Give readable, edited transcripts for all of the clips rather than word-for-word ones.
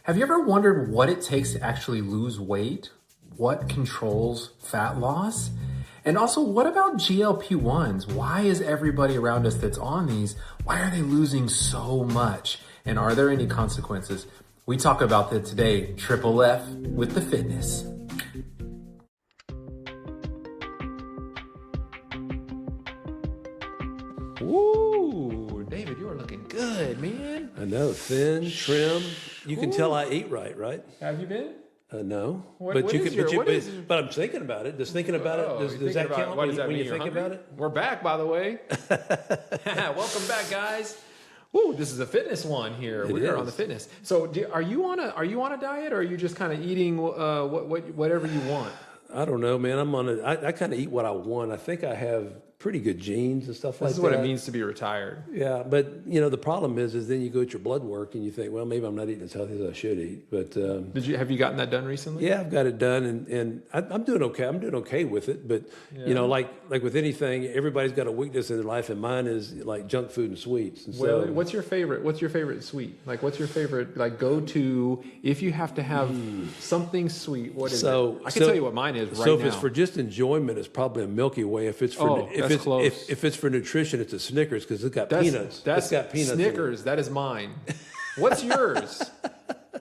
Have you ever wondered what it takes to actually lose weight? What controls fat loss? And also, what about GLP-1s? Why is everybody around us that's on these, why are they losing so much? And are there any consequences? We talk about that today, Triple F with the fitness. Woo, David, you are looking good, man. I know, thin, trim. You can tell I eat right? Have you been? No, What but is I'm thinking about it. Just thinking about it. Does that count when you think about it? We're back, by the way. Welcome back, guys. Woo, this is a fitness one here. We are on the fitness. So, are you on a diet, or are you just kind of eating whatever you want? I don't know, man. I kind of eat what I want. I think I have pretty good genes and stuff like that. This is what it means to be retired. Yeah, but the problem is then you go at your blood work and you think, well, maybe I'm not eating as healthy as I should eat. But have you gotten that done recently? Yeah, I've got it done, and I'm doing okay. I'm doing okay with it. But like with anything, everybody's got a weakness in their life, and mine is like junk food and sweets. And well, what's your favorite sweet? Like, what's your favorite go to if you have to have something sweet? What is it? I can tell you what mine is right now. So if it's for just enjoyment, it's probably a Milky Way. If it's for if it's for nutrition, it's a Snickers because it's got peanuts. It's got peanuts. Snickers, that is mine. What's yours?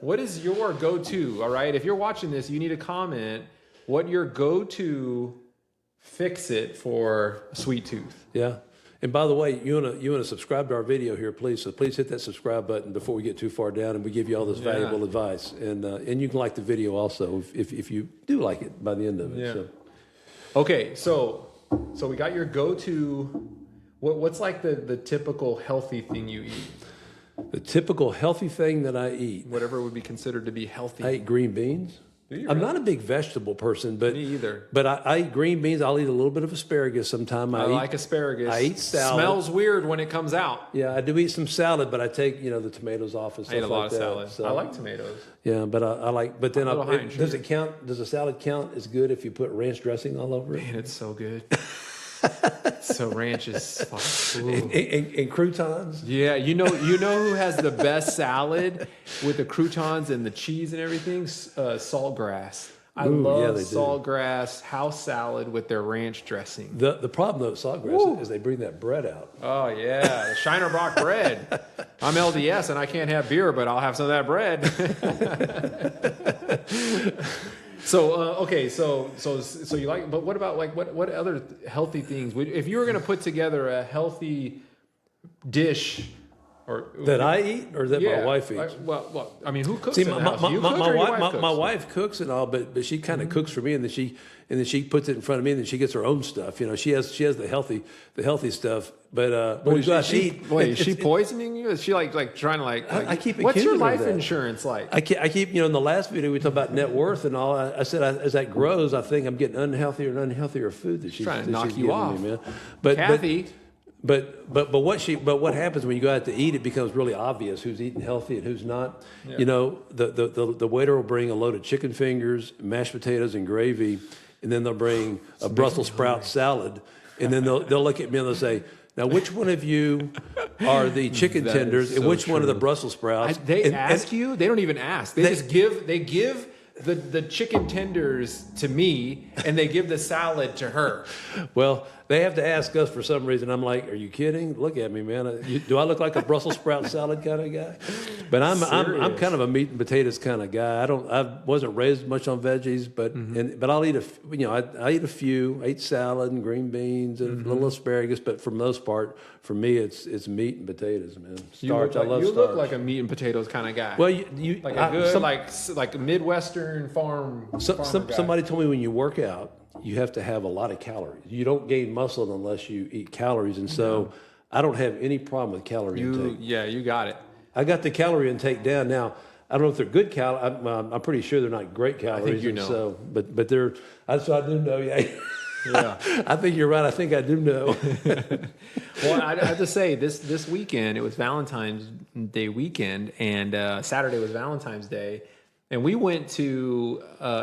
What is your go-to? All right, if you're watching this, you need to comment what your go-to fix-it for a sweet tooth. Yeah. And by the way, you wanna subscribe to our video here, please. So please hit that subscribe button before we get too far down, and we give you all this valuable advice. And you can like the video also if you do like it by the end of it. Yeah. So. Okay, so we got your go-to. What's like the typical healthy thing you eat? The typical healthy thing that I eat. Whatever would be considered to be healthy. I eat green beans. I'm not a big vegetable person, but me either. But I eat green beans. I'll eat a little bit of asparagus sometime. I like asparagus. I eat salad. Smells weird when it comes out. Yeah, I do eat some salad, but I take the tomatoes off and stuff like that. I eat a lot of salad. So. I like tomatoes. Yeah, but I like. But then does it count? Does a salad count as good if you put ranch dressing all over it? Man, it's so good. So ranch is and croutons. Yeah, you know who has the best salad with the croutons and the cheese and everything? Saltgrass. I love Saltgrass house salad with their ranch dressing. The problem though with Saltgrass is they bring that bread out. Oh yeah, the Shinerbach bread. I'm LDS and I can't have beer, but I'll have some of that bread. So okay, so you like, but what about what other healthy things? If you were going to put together a healthy dish, that I eat or that my wife eats? Well, I mean, who cooks? See, in the house? You cook or your wife cooks? My wife cooks and all, but she kind of cooks for me, and then she puts it in front of me, and then she gets her own stuff. She has the healthy stuff. But when we go out to eat, is she poisoning you? Is she like trying to I keep what's your life that. insurance like? I keep in the last video we talked about net worth and all. I said as that grows, I think I'm getting unhealthier food that she's trying to knock you off, me, man. But Kathy. But what happens when you go out to eat? It becomes really obvious who's eating healthy and who's not. Yeah. The waiter will bring a load of chicken fingers, mashed potatoes, and gravy, and then they'll bring a Brussels sprout salad, and then they'll look at me and they'll say, "Now, which one of you are the chicken tenders, and which one are the Brussels sprouts?" They ask you. They don't even ask. They just give. They give the chicken tenders to me, and they give the salad to her. Well, they have to ask us for some reason. I'm like, are you kidding? Look at me, man. Do I look like a Brussels sprout salad kind of guy? But I'm kind of a meat and potatoes kind of guy. I wasn't raised much on veggies, but I'll eat I eat a few. I eat salad and green beans and a little asparagus, but for the most part, for me, it's meat and potatoes, man. Starch. I love starch. You look like a meat and potatoes kind of guy. Well, you like a good like a Midwestern farm. Somebody told me when you work out, you have to have a lot of calories. You don't gain muscle unless you eat calories, and so I don't have any problem with calorie intake. Yeah, you got it. I got the calorie intake down now. I don't know if they're good calories. I'm pretty sure they're not great calories. I think you know. So, but they're. So I do know. Yeah. Yeah. I think you're right. I think I do know. Well, I have to say this weekend it was Valentine's Day weekend, and Saturday was Valentine's Day. And we went to,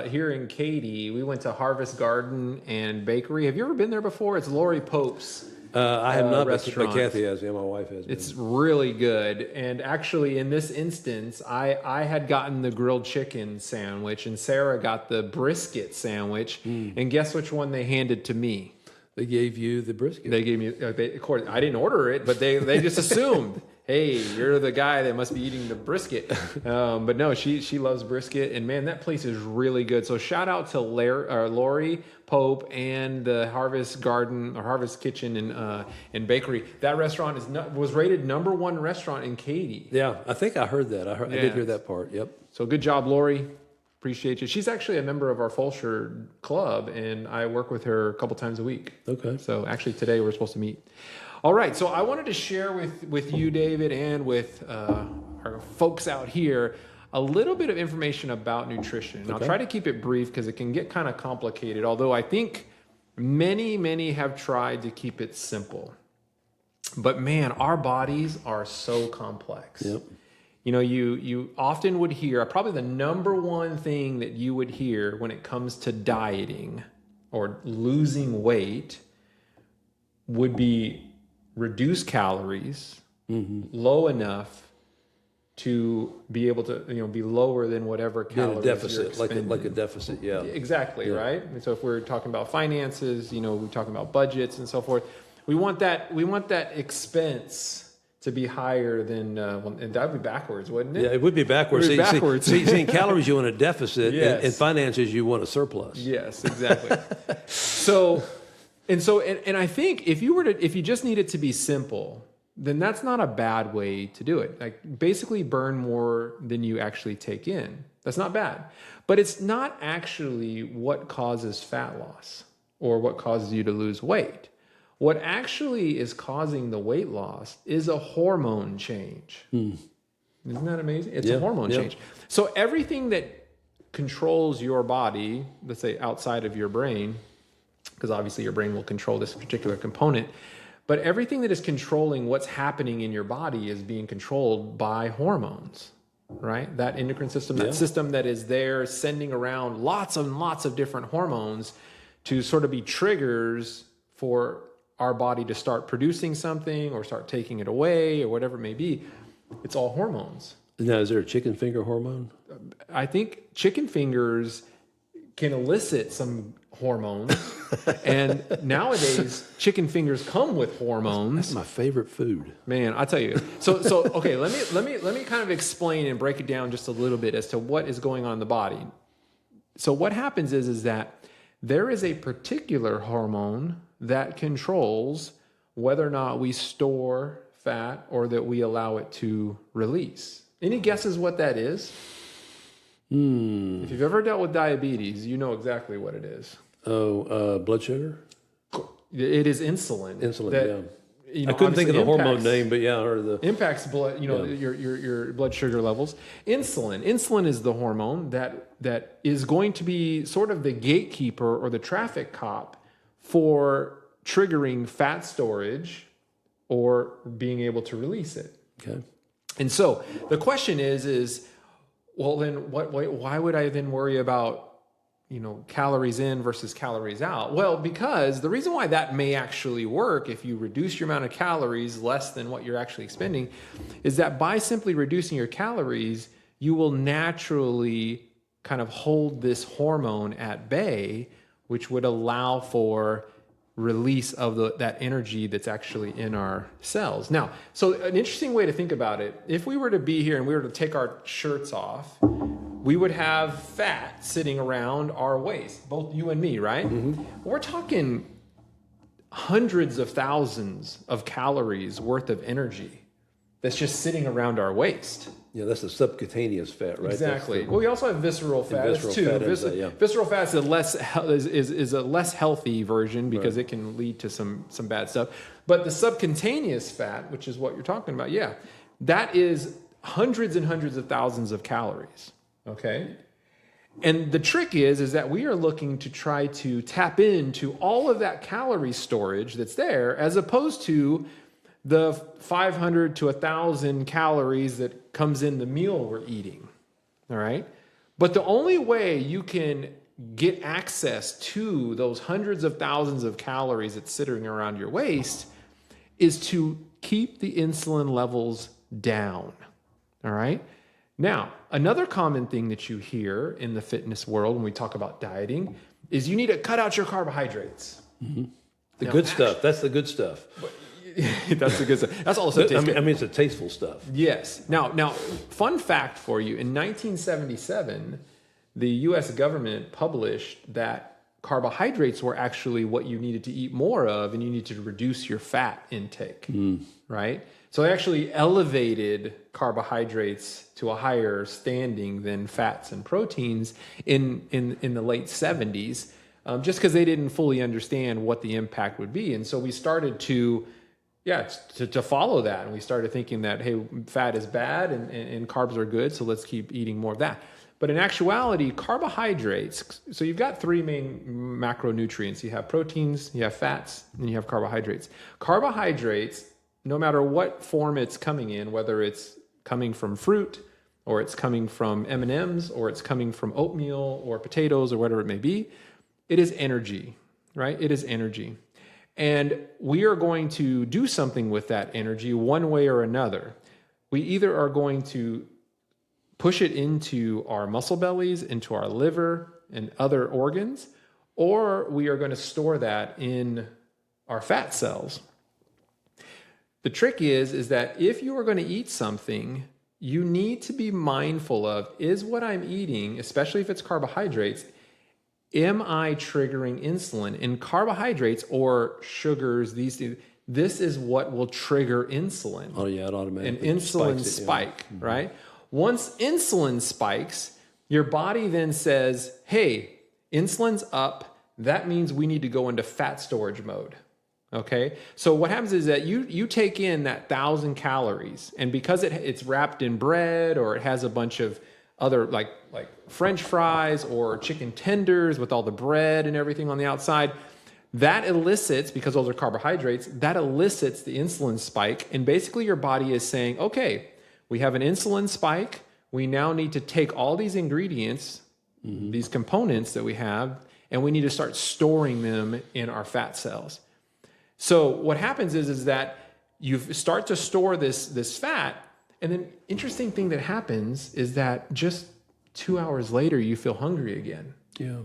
here in Katy, we went to Harvest Garden and Bakery. Have you ever been there before? It's Lori Pope's. I have not, but restaurant. Kathy has. Yeah, my wife has. It's really good. And actually, in this instance, I had gotten the grilled chicken sandwich, and Sarah got the brisket sandwich. And guess which one they handed to me? They gave you the brisket. They gave me. Of course, I didn't order it, but they just assumed, hey, you're the guy that must be eating the brisket. But no, she loves brisket, and man, that place is really good. So shout out to Lori Pope and the Harvest Garden or Harvest Kitchen and Bakery. That restaurant was rated #1 restaurant in Katy. Yeah, I think I heard that. I did hear that part. Yep. So good job, Lori. Appreciate you. She's actually a member of our Fulsher Club, and I work with her a couple times a week. Okay. So actually today we're supposed to meet. All right. So I wanted to share with you, David, and with our folks out here a little bit of information about nutrition. Okay. I'll try to keep it brief because it can get kind of complicated, although I think many have tried to keep it simple. But man, our bodies are so complex. Yep. You know, you often would hear, probably the #1 thing that you would hear when it comes to dieting or losing weight would be reduce calories low enough to be able to, be lower than whatever calories a deficit, you're expending. like a deficit, yeah. Exactly, yeah. Right? And so if we're talking about finances, we're talking about budgets and so forth, we want that expense to be higher than, and that would be backwards, wouldn't it? Yeah, it would be backwards. It would be backwards. See, in calories you want a deficit, yes. and finances you want a surplus. Yes, exactly. And I think if you just need it to be simple, then that's not a bad way to do it. Like basically burn more than you actually take in. That's not bad. But it's not actually what causes fat loss or what causes you to lose weight. What actually is causing the weight loss is a hormone change. Isn't that amazing? It's a hormone change. So everything that controls your body, let's say outside of your brain, because obviously your brain will control this particular component, but everything that is controlling what's happening in your body is being controlled by hormones, right? That endocrine system, that system that is there sending around lots and lots of different hormones to sort of be triggers for our body to start producing something or start taking it away or whatever it may be. It's all hormones. Now, is there a chicken finger hormone? I think chicken fingers can elicit some hormones. And nowadays, chicken fingers come with hormones. That's my favorite food. Man, I tell you. So okay, let me kind of explain and break it down just a little bit as to what is going on in the body. So what happens is that there is a particular hormone that controls whether or not we store fat or that we allow it to release. Any guesses what that is? If you've ever dealt with diabetes, you know exactly what it is. Blood sugar? It is insulin. Insulin, I couldn't think of the hormone name, but yeah, I heard of the... Impacts blood, your blood sugar levels. Insulin is the hormone that is going to be sort of the gatekeeper or the traffic cop for triggering fat storage or being able to release it. Okay. And so the question is, well, then why would I then worry about, calories in versus calories out? Well, because the reason why that may actually work if you reduce your amount of calories less than what you're actually expending is that by simply reducing your calories, you will naturally kind of hold this hormone at bay, which would allow for release of that energy that's actually in our cells. Now, so an interesting way to think about it, if we were to be here and we were to take our shirts off, we would have fat sitting around our waist, both you and me, right? Mm-hmm. We're talking hundreds of thousands of calories worth of energy that's just sitting around our waist. Yeah, that's the subcutaneous fat, right? Exactly. Well, we also have visceral fat. Visceral fat is a less healthy version because it can lead to some bad stuff. But the subcutaneous fat, which is what you're talking about, that is hundreds and hundreds of thousands of calories. Okay. And the trick is that we are looking to try to tap into all of that calorie storage that's there, as opposed to the 500 to 1,000 calories that comes in the meal we're eating. All right. But the only way you can get access to those hundreds of thousands of calories that's sitting around your waist is to keep the insulin levels down. All right. Now, another common thing that you hear in the fitness world when we talk about dieting is you need to cut out your carbohydrates. Mm-hmm. The good stuff. That's the good stuff. That's the good stuff. That's also tasty. I mean, it's the tasteful stuff. Yes. Now, fun fact for you. In 1977, the U.S. government published that carbohydrates were actually what you needed to eat more of, and you need to reduce your fat intake, right? So they actually elevated carbohydrates to a higher standing than fats and proteins in the late 70s, just because they didn't fully understand what the impact would be. And so we started to follow that. And we started thinking that, hey, fat is bad and carbs are good, so let's keep eating more of that. But in actuality, carbohydrates, so you've got three main macronutrients. You have proteins, you have fats, and you have carbohydrates. Carbohydrates, no matter what form it's coming in, whether it's coming from fruit, or it's coming from M&Ms, or it's coming from oatmeal or potatoes or whatever it may be, it is energy, right? It is energy. And we are going to do something with that energy one way or another. We either are going to push it into our muscle bellies, into our liver and other organs, or we are going to store that in our fat cells. The trick is that if you are going to eat something, you need to be mindful of, is what I'm eating, especially if it's carbohydrates, am I triggering insulin? And carbohydrates or sugars, these things, this is what will trigger insulin. Oh yeah, it automatically an insulin spike, right? Once insulin spikes, your body then says, hey, insulin's up. That means we need to go into fat storage mode. Okay. So what happens is that you take in that 1,000 calories, and because it's wrapped in bread, or it has a bunch of other like French fries or chicken tenders with all the bread and everything on the outside, that elicits, because those are carbohydrates, that elicits the insulin spike. And basically your body is saying, okay, we have an insulin spike. We now need to take all these ingredients, these components that we have, and we need to start storing them in our fat cells. So what happens is that you start to store this fat, and then interesting thing that happens is that just 2 hours later, you feel hungry again. Yeah.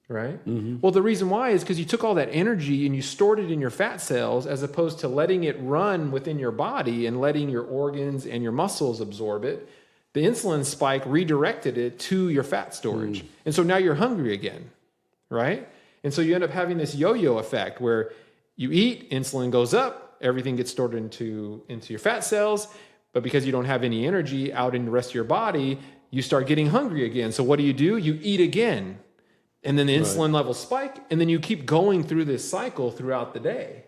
Right? Mm-hmm. Well, the reason why is because you took all that energy and you stored it in your fat cells, as opposed to letting it run within your body and letting your organs and your muscles absorb it. The insulin spike redirected it to your fat storage. And so now you're hungry again, right? And so you end up having this yo-yo effect where you eat, insulin goes up, everything gets stored into your fat cells, but because you don't have any energy out in the rest of your body, you start getting hungry again. So what do? You eat again. And then the insulin levels spike, and then you keep going through this cycle throughout the day.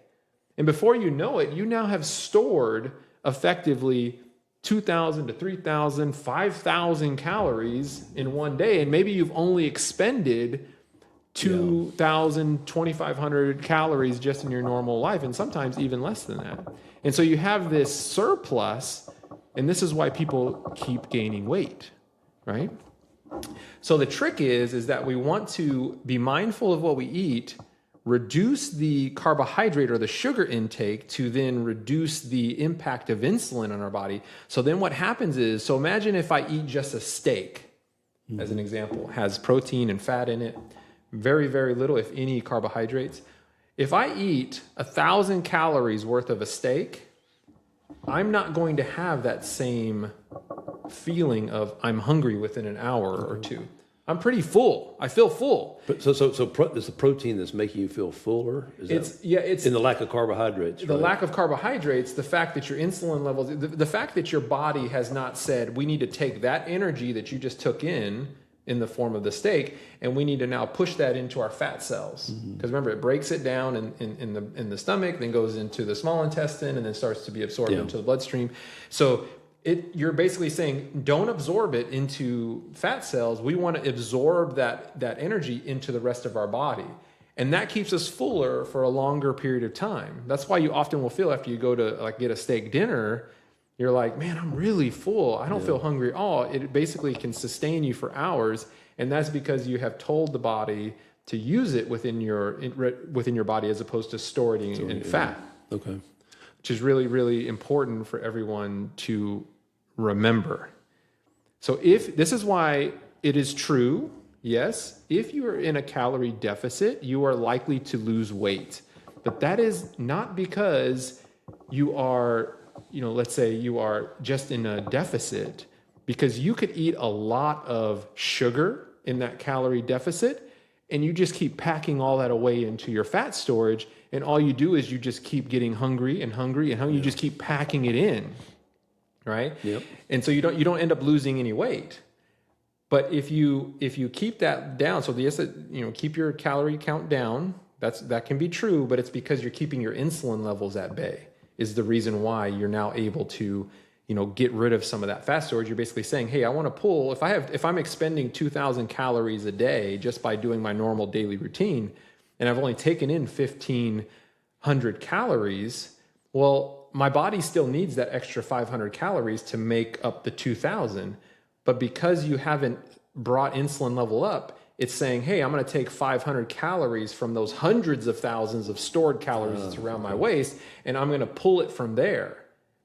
And before you know it, you now have stored effectively 2,000 to 3,000, 5,000 calories in one day. And maybe you've only expended 2,000, 2,500 calories just in your normal life, and sometimes even less than that. And so you have this surplus, and this is why people keep gaining weight, right? So the trick is that we want to be mindful of what we eat, reduce the carbohydrate or the sugar intake to then reduce the impact of insulin on our body. So then what happens is, so imagine if I eat just a steak, as an example, has protein and fat in it, very, very little, if any, carbohydrates. If I eat 1,000 calories worth of a steak, I'm not going to have that same feeling of I'm hungry within an hour or two. I'm pretty full. I feel full. But so it's the protein that's making you feel fuller? It's in the lack of carbohydrates. The lack of carbohydrates, the fact that your insulin levels, the fact that your body has not said, we need to take that energy that you just took in the form of the steak, and we need to now push that into our fat cells. Because remember, it breaks it down in the stomach, then goes into the small intestine, and then starts to be absorbed into the bloodstream. So you're basically saying, don't absorb it into fat cells. We want to absorb that energy into the rest of our body. And that keeps us fuller for a longer period of time. That's why you often will feel after you go to get a steak dinner, you're like, man, I'm really full. I don't feel hungry at all. It basically can sustain you for hours. And that's because you have told the body to use it within your body as opposed to store it in fat. Okay. which is really, really important for everyone to remember. So this is why it is true, yes, if you are in a calorie deficit, you are likely to lose weight. But that is not because you are, let's say you are just in a deficit, because you could eat a lot of sugar in that calorie deficit and you just keep packing all that away into your fat storage. And all you do is you just keep getting hungry and hungry and hungry. You just keep packing it in, right? Yep. And so you don't end up losing any weight. But if you keep that down, so yes, keep your calorie count down. That can be true, but it's because you're keeping your insulin levels at bay is the reason why you're now able to, get rid of some of that fat storage. You're basically saying, hey, I want to pull, if I'm expending 2,000 calories a day just by doing my normal daily routine, and I've only taken in 1,500 calories, well, my body still needs that extra 500 calories to make up the 2,000. But because you haven't brought insulin level up, it's saying, hey, I'm going to take 500 calories from those hundreds of thousands of stored calories that's around my waist, and I'm going to pull it from there.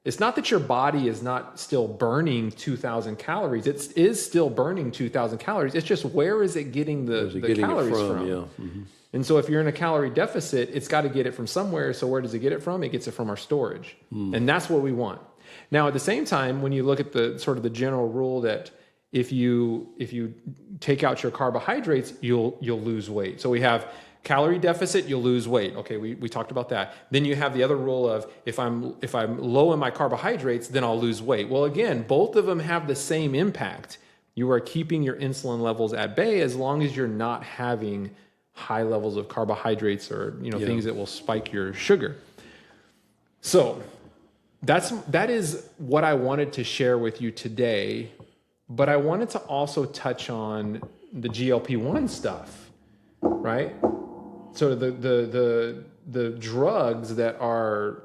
It's not that your body is not still burning 2,000 calories. It is still burning 2,000 calories. It's just where is it getting the calories from? Yeah. Mm-hmm. And so if you're in a calorie deficit, it's got to get it from somewhere. So where does it get it from? It gets it from our storage. And that's what we want. Now, at the same time, when you look at the sort of the general rule that if you take out your carbohydrates, you'll lose weight. So we have calorie deficit, you'll lose weight. Okay, we talked about that. Then you have the other rule of if I'm low in my carbohydrates, then I'll lose weight. Well, again, both of them have the same impact. You are keeping your insulin levels at bay as long as you're not having high levels of carbohydrates or things that will spike your sugar. So that is what I wanted to share with you today. But I wanted to also touch on the GLP-1 stuff, right? So the drugs that are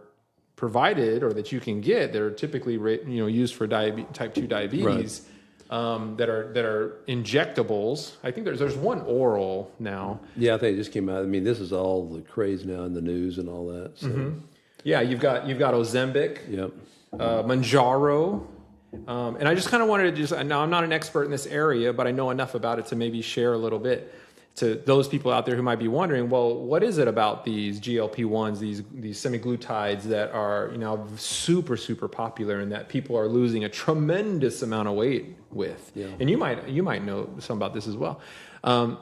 provided or that you can get, that are typically used for type 2 diabetes, right. that are injectables. I think there's one oral now. Yeah, I think it just came out. I mean, this is all the craze now in the news and all that. So. Mm-hmm. Yeah, you've got Ozempic, yep. Mounjaro. And I just kind of wanted to now I'm not an expert in this area, but I know enough about it to maybe share a little bit to those people out there who might be wondering, well, what is it about these GLP-1s, these semaglutides that are super, super popular and that people are losing a tremendous amount of weight with? Yeah. And you might know some about this as well.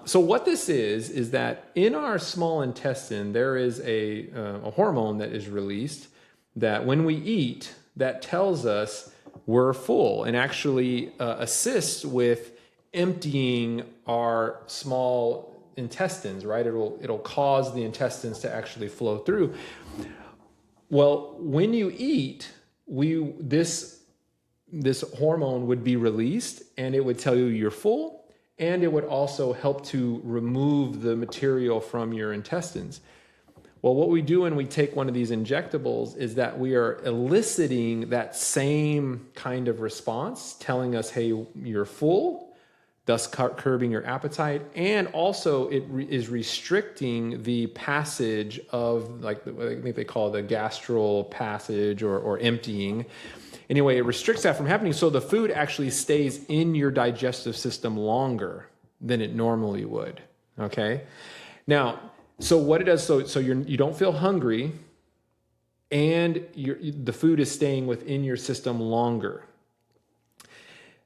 So what this is that in our small intestine, there is a hormone that is released that when we eat, that tells us we're full and actually assists with emptying our small intestines, right? It'll cause the intestines to actually flow through. Well, when you eat, this hormone would be released and it would tell you you're full, and it would also help to remove the material from your intestines. Well, what we do when we take one of these injectables is that we are eliciting that same kind of response, telling us, hey, you're full, thus curbing your appetite. And also it is restricting the passage of, I think they call it the gastral passage or emptying. Anyway, it restricts that from happening. So the food actually stays in your digestive system longer than it normally would. Okay. Now, so what it does, so you don't feel hungry, and the food is staying within your system longer.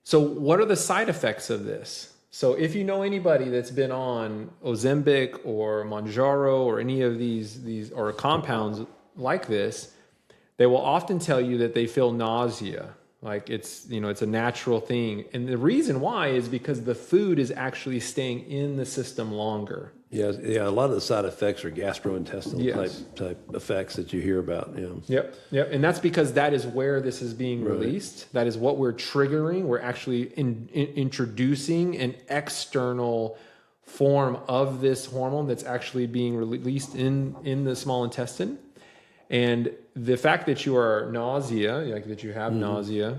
So what are the side effects of this? So if you know anybody that's been on Ozempic or Mounjaro or any of these or compounds like this, they will often tell you that they feel nausea. Like it's a natural thing. And the reason why is because the food is actually staying in the system longer. Yeah. A lot of the side effects are gastrointestinal type effects that you hear about. Yeah. Yep. And that's because that is where this is being released. That is what we're triggering. We're actually introducing an external form of this hormone that's actually being released in the small intestine. And the fact that you are that you have nausea,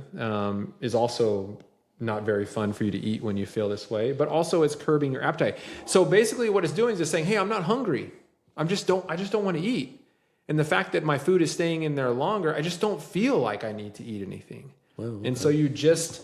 is also not very fun for you to eat when you feel this way, but also it's curbing your appetite. So basically what it's doing is it's saying, hey, I'm not hungry. I just don't want to eat. And the fact that my food is staying in there longer, I just don't feel like I need to eat anything. Well, okay. And so you just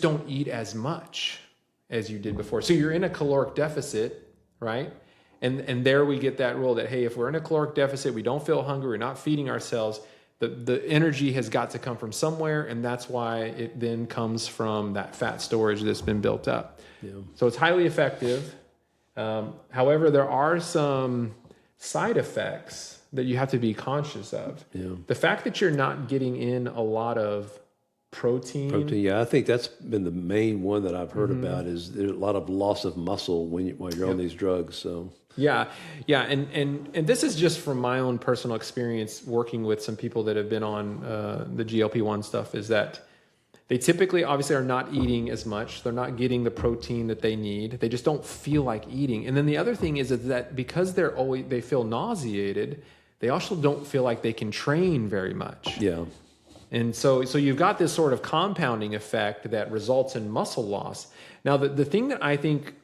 don't eat as much as you did before. So you're in a caloric deficit, right? And there we get that rule that, hey, if we're in a caloric deficit, we don't feel hungry, we're not feeding ourselves, the energy has got to come from somewhere, and that's why it then comes from that fat storage that's been built up. Yeah. So it's highly effective. However, there are some side effects that you have to be conscious of. Yeah. The fact that you're not getting in a lot of protein. Yeah, I think that's been the main one that I've heard about, is there's a lot of loss of muscle while you're on these drugs. So yeah, and this is just from my own personal experience working with some people that have been on the GLP-1 stuff, is that they typically obviously are not eating as much. They're not getting the protein that they need. They just don't feel like eating. And then the other thing is that because they feel nauseated, they also don't feel like they can train very much. yeah. And so you've got this sort of compounding effect that results in muscle loss. Now, the thing that I think,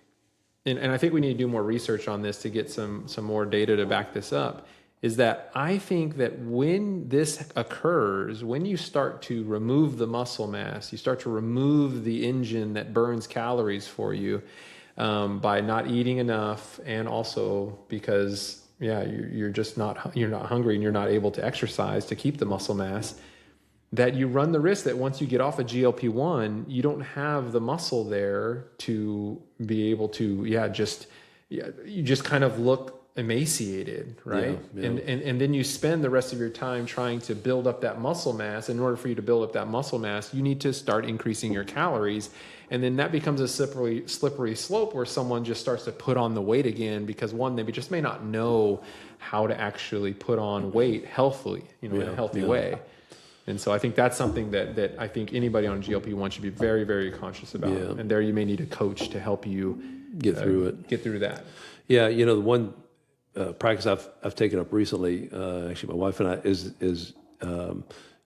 and I think we need to do more research on this to get some more data to back this up, is that I think that when this occurs, when you start to remove the muscle mass, you start to remove the engine that burns calories for you by not eating enough, and also because you're not hungry and you're not able to exercise to keep the muscle mass, that you run the risk that once you get off a GLP-1, you don't have the muscle there to be able to, you just kind of look emaciated, right? Yeah. And then you spend the rest of your time trying to build up that muscle mass. In order for you to build up that muscle mass, you need to start increasing your calories. And then that becomes a slippery slope where someone just starts to put on the weight again because, one, they just may not know how to actually put on weight healthily, in a healthy way. And so I think that's something that I think anybody on GLP-1 should be very, very conscious about. Yeah. And there you may need a coach to help you get through it. Get through that. Yeah, the one practice I've taken up recently, actually my wife and I, is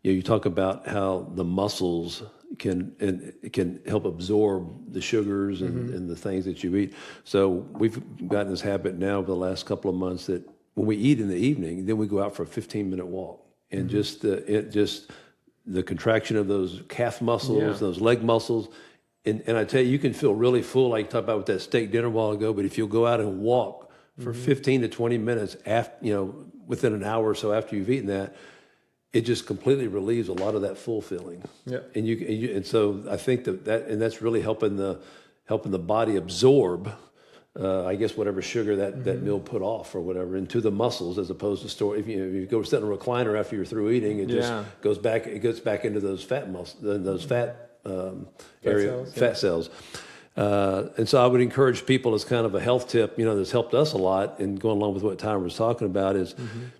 you talk about how the muscles can help absorb the sugars and the things that you eat. So we've gotten this habit now over the last couple of months that when we eat in the evening, then we go out for a 15-minute walk. And just the contraction of those calf muscles, those leg muscles, and I tell you, you can feel really full, like you talked about with that steak dinner a while ago. But if you'll go out and walk for 15 to 20 minutes after, within an hour or so after you've eaten that, it just completely relieves a lot of that full feeling. Yeah. And so I think that's really helping the body absorb. I guess whatever sugar that meal put off or whatever into the muscles, as opposed to store. If you go sit in a recliner after you're through eating, it just goes back. It goes back into those fat muscles, those fat cells. And so I would encourage people, as kind of a health tip, that's helped us a lot, and going along with what Tyler was talking about,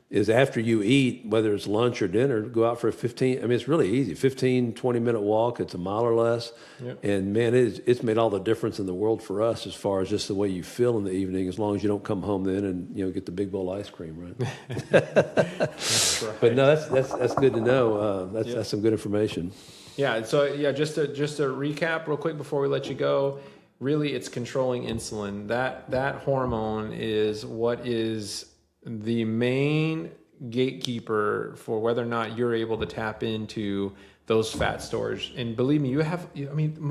is after you eat, whether it's lunch or dinner, go out for a 15, it's really easy, 15, 20-minute walk. It's a mile or less. Yep. And man, it's made all the difference in the world for us as far as just the way you feel in the evening, as long as you don't come home then and, get the big bowl of ice cream, right? That's right. But no, that's good to know. That's some good information. Yeah. So just to recap real quick before we let you go, really it's controlling insulin. That hormone is what is the main gatekeeper for whether or not you're able to tap into those fat storage. And believe me, a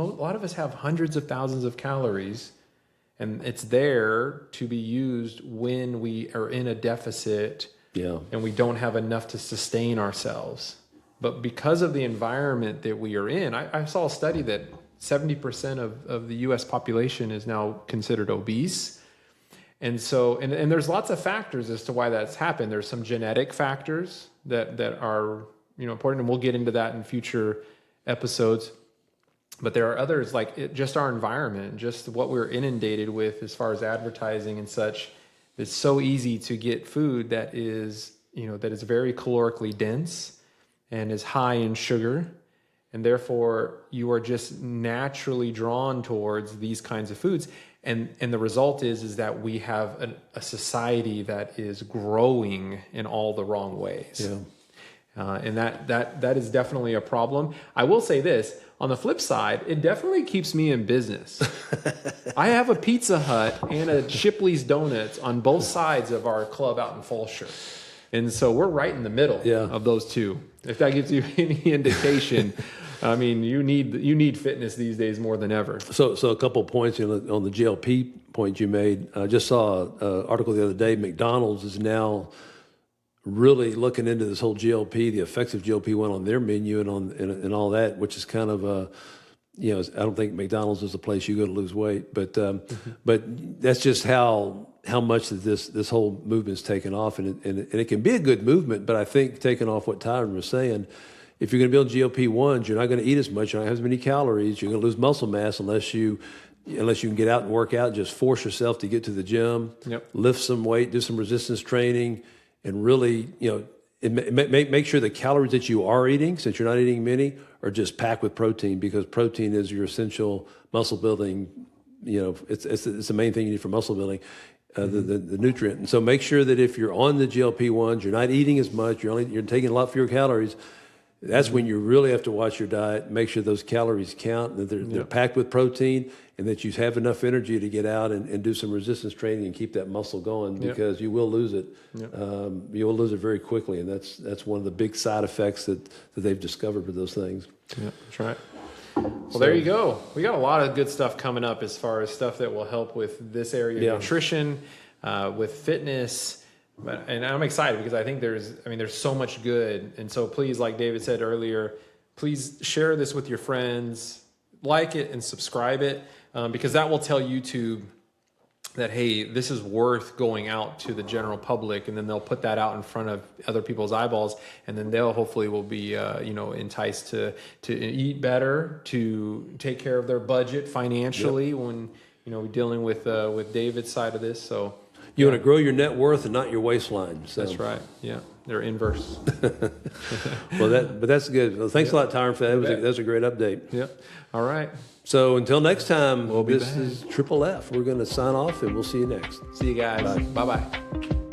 lot of us have hundreds of thousands of calories, and it's there to be used when we are in a deficit and we don't have enough to sustain ourselves. But because of the environment that we are in, I saw a study that 70% of the U.S. population is now considered obese. And so, and there's lots of factors as to why that's happened. There's some genetic factors that are, important, and we'll get into that in future episodes. But there are others, like just our environment, just what we're inundated with as far as advertising and such. It's so easy to get food that is very calorically dense and is high in sugar. And therefore, you are just naturally drawn towards these kinds of foods. And the result is that we have a society that is growing in all the wrong ways. Yeah. And that is definitely a problem. I will say this, on the flip side, it definitely keeps me in business. I have a Pizza Hut and a Shipley's Donuts on both sides of our club out in Fulshear. And so we're right in the middle of those two. If that gives you any indication, I mean, you need fitness these days more than ever. So a couple of points on the GLP point you made. I just saw an article the other day. McDonald's is now really looking into this whole GLP, the effects of GLP-1 on their menu and all that, which is kind of I don't think McDonald's is the place you go to lose weight, but that's just how much that this whole movement's taken off, and it can be a good movement. But I think taking off what Tyron was saying, if you're going to be on GLP-1s, you're not going to eat as much, you're not going to have as many calories, you're going to lose muscle mass unless you can get out and work out. Just force yourself to get to the gym, lift some weight, do some resistance training, and really, make sure the calories that you are eating, since you're not eating many, are just packed with protein, because protein is your essential muscle building. It's the main thing you need for muscle building, the nutrient. And so make sure that if you're on the GLP-1s, you're not eating as much, you're taking a lot fewer calories. That's when you really have to watch your diet, make sure those calories count, that they're packed with protein, and that you have enough energy to get out and do some resistance training and keep that muscle going, because you will lose it. You will lose it very quickly, and that's one of the big side effects that they've discovered with those things. Yeah, that's right. Well, there you go. We got a lot of good stuff coming up as far as stuff that will help with this area of nutrition, with fitness. And I'm excited because I think there's so much good. And so please, like David said earlier, please share this with your friends, like it and subscribe it, because that will tell YouTube that, hey, this is worth going out to the general public, and then they'll put that out in front of other people's eyeballs, and then they'll hopefully will be enticed to eat better, to take care of their budget financially when dealing with David's side of this. So you want to grow your net worth and not your waistline. So. That's right. Yeah, they're inverse. Well, that's good. Well, thanks a lot, Tyron, for that. That was a great update. Yep. All right. So until next time, this is Triple F. We're going to sign off, and we'll see you next. See you guys. Bye-bye.